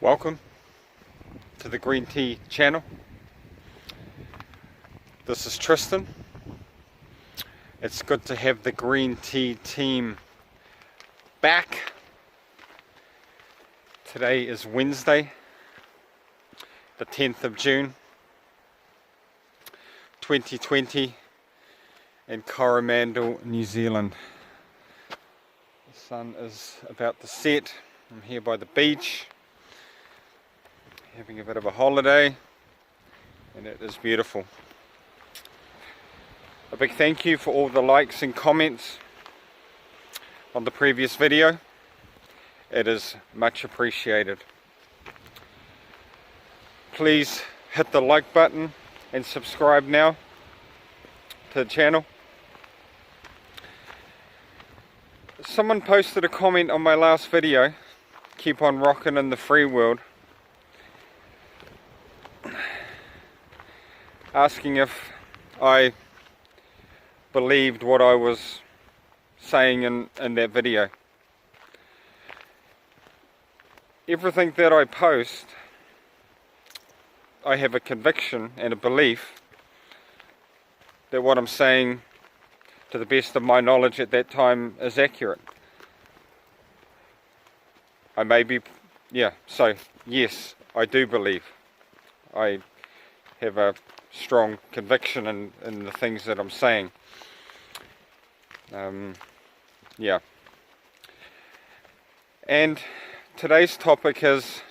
Welcome to the Green Tea channel. This is Tristan. It's good to have the Green Tea team back. Today is Wednesday, the 10th of June 2020 in Coromandel, New Zealand. The sun is about to set. I'm here by the beach, having a bit of a holiday, and it is beautiful. A big thank you for all the likes and comments on the previous video. It is much appreciated. Please hit the like button and subscribe now to the channel. Someone posted a comment on my last video, keep on rocking in the free world, asking if I believed what I was saying in that video. Everything that I post, I have a conviction and a belief that what I'm saying, to the best of my knowledge at that time, is accurate. I may be, so yes, I do believe. I have a strong conviction in the things that I'm saying. And today's topic is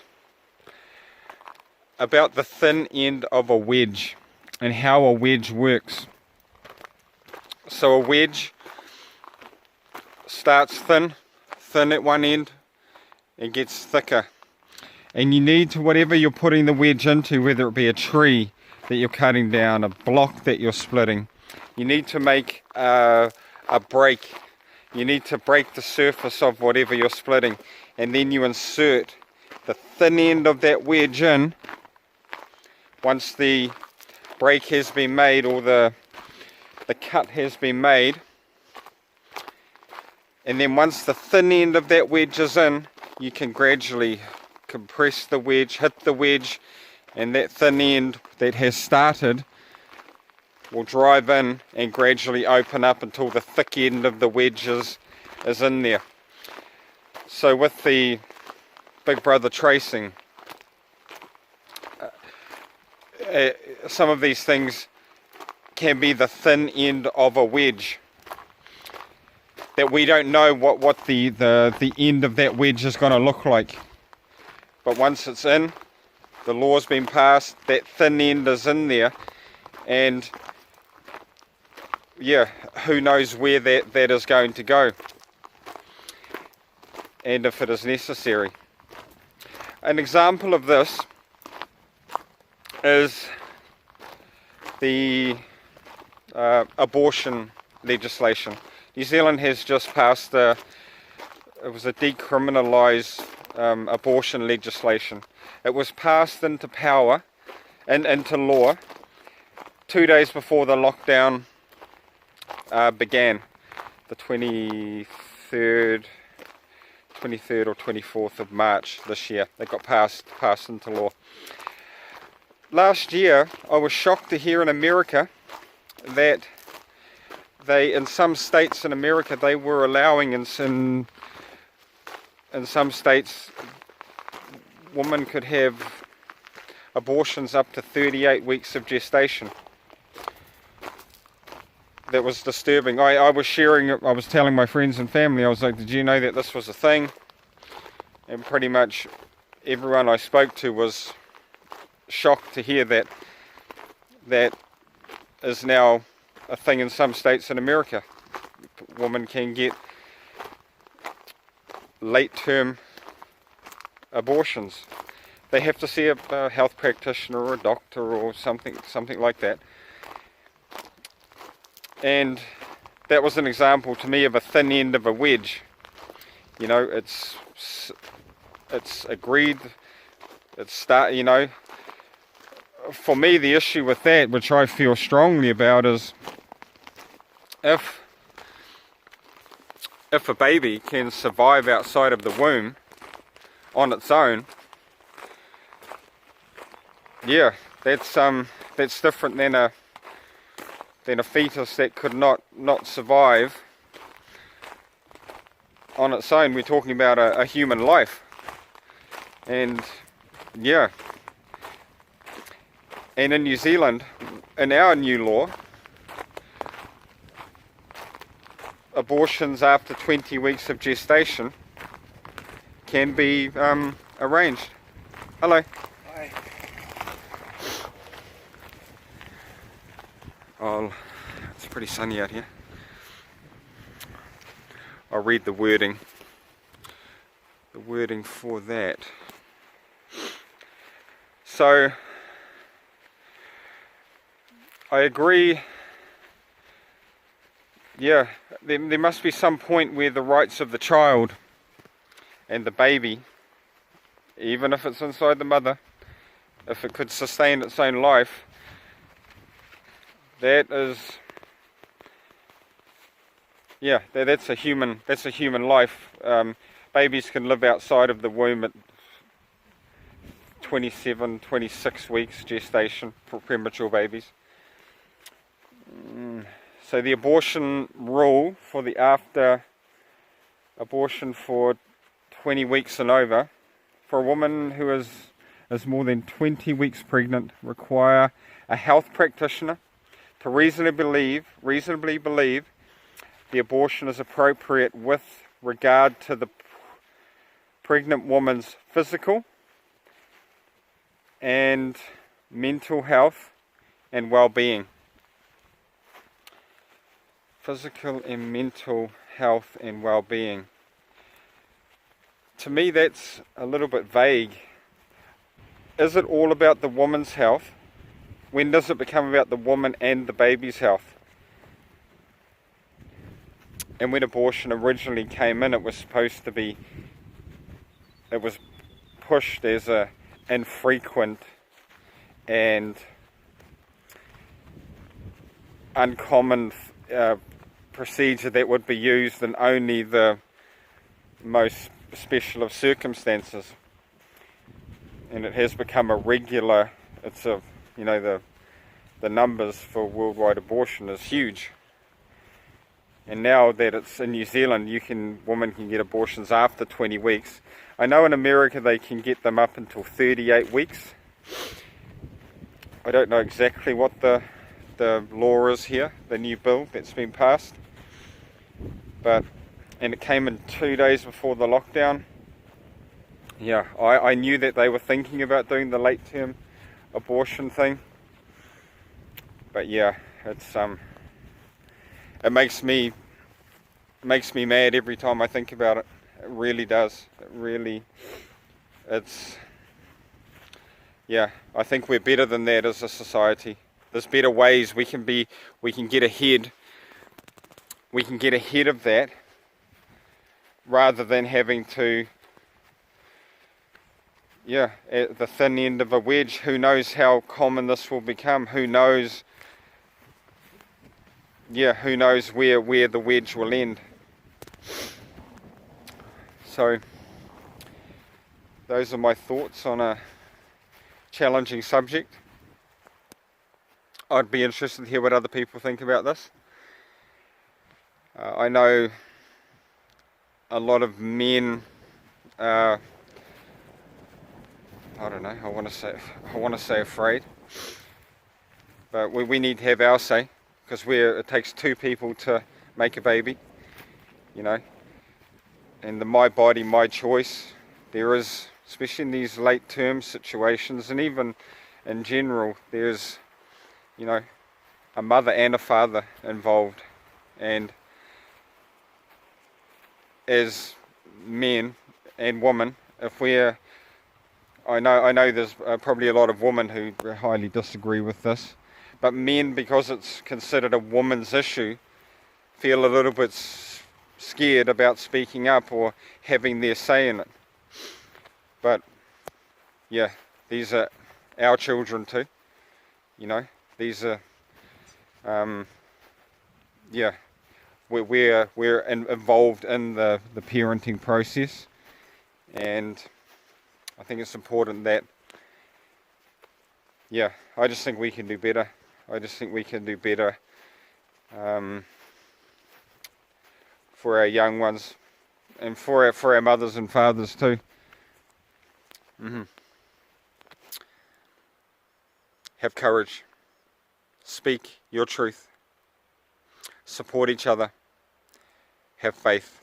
about the thin end of a wedge and how a wedge works. So a wedge starts thin at one end and gets thicker. And you need to, whatever you're putting the wedge into, whether it be a tree that you're cutting down, a block that you're splitting, you need to make a break. You need to break the surface of whatever you're splitting, and then you insert the thin end of that wedge in. Once the break has been made, or the cut has been made, and then once the thin end of that wedge is in, you can gradually compress the wedge, hit the wedge, and that thin end that has started will drive in and gradually open up until the thick end of the wedge is in there. So with the Big Brother tracing, some of these things can be the thin end of a wedge, that we don't know what the end of that wedge is going to look like. But once it's in, the law's been passed, that thin end is in there, and who knows where that is going to go, and if it is necessary. An example of this is the abortion legislation. New Zealand has just passed it was a decriminalised abortion legislation. It was passed into power and into law 2 days before the lockdown began, the 23rd or 24th of March this year. It got passed into law. Last year, I was shocked to hear in America that in some states in America, they were allowing in some states, women could have abortions up to 38 weeks of gestation. That was disturbing. I was telling my friends and family, I was like, did you know that this was a thing? And pretty much everyone I spoke to was shocked to hear that is now a thing in some states in America. Women can get late-term abortions. They have to see a health practitioner or a doctor or something like that. And that was an example to me of a thin end of a wedge. You know, it's agreed. For me, the issue with that, which I feel strongly about, is if a baby can survive outside of the womb on its own, yeah, that's different than a fetus that could not survive on its own. We're talking about a human life. And yeah, and in New Zealand, in our new law, abortions after 20 weeks of gestation can be arranged. Hello. Hi. Oh, it's pretty sunny out here. I'll read the wording. The wording for that. So, I agree. Yeah, there must be some point where the rights of the child and the baby, even if it's inside the mother, if it could sustain its own life, that is, yeah, that's a human life. Babies can live outside of the womb at 27, 26 weeks gestation for premature babies. So the abortion rule for the after abortion for 20 weeks and over, for a woman who is more than 20 weeks pregnant, require a health practitioner to reasonably believe the abortion is appropriate with regard to the pregnant woman's physical and mental health and well-being. Physical and mental health and well-being. To me, that's a little bit vague. Is it all about the woman's health? When does it become about the woman and the baby's health? And when abortion originally came in, it was supposed to be, it was pushed as a infrequent and uncommon procedure that would be used in only the most special of circumstances, and it has become a regular. It's a, you know, the numbers for worldwide abortion is huge, and now that it's in New Zealand, women can get abortions after 20 weeks. I know in America they can get them up until 38 weeks. I don't know exactly what the law is here, the new bill that's been passed, and it came in 2 days before the lockdown. Yeah, I knew that they were thinking about doing the late term abortion thing, but yeah, it's it makes me mad every time I think about it. It really does. Yeah, I think we're better than that as a society. There's better ways we can get ahead. We can get ahead of that rather than having to, yeah, at the thin end of a wedge. Who knows how common this will become? Who knows? Yeah, who knows where the wedge will end? So, those are my thoughts on a challenging subject. I'd be interested to hear what other people think about this. I know a lot of men, I don't know, I want to say afraid, but we need to have our say, because it takes two people to make a baby, you know, and the my body, my choice. There is, especially in these late term situations, and even in general, there's, you know, a mother and a father involved, and as men and women, if we're, I know there's probably a lot of women who highly disagree with this, but men, because it's considered a woman's issue, feel a little bit scared about speaking up or having their say in it. But yeah, these are our children too, you know. These are yeah, we're involved in the parenting process, and I think it's important that yeah, I just think we can do better. I just think we can do better for our young ones, and for our mothers and fathers too. Have courage. Speak your truth. Support each other. Have faith.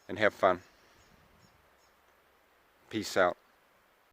And have fun. Peace out.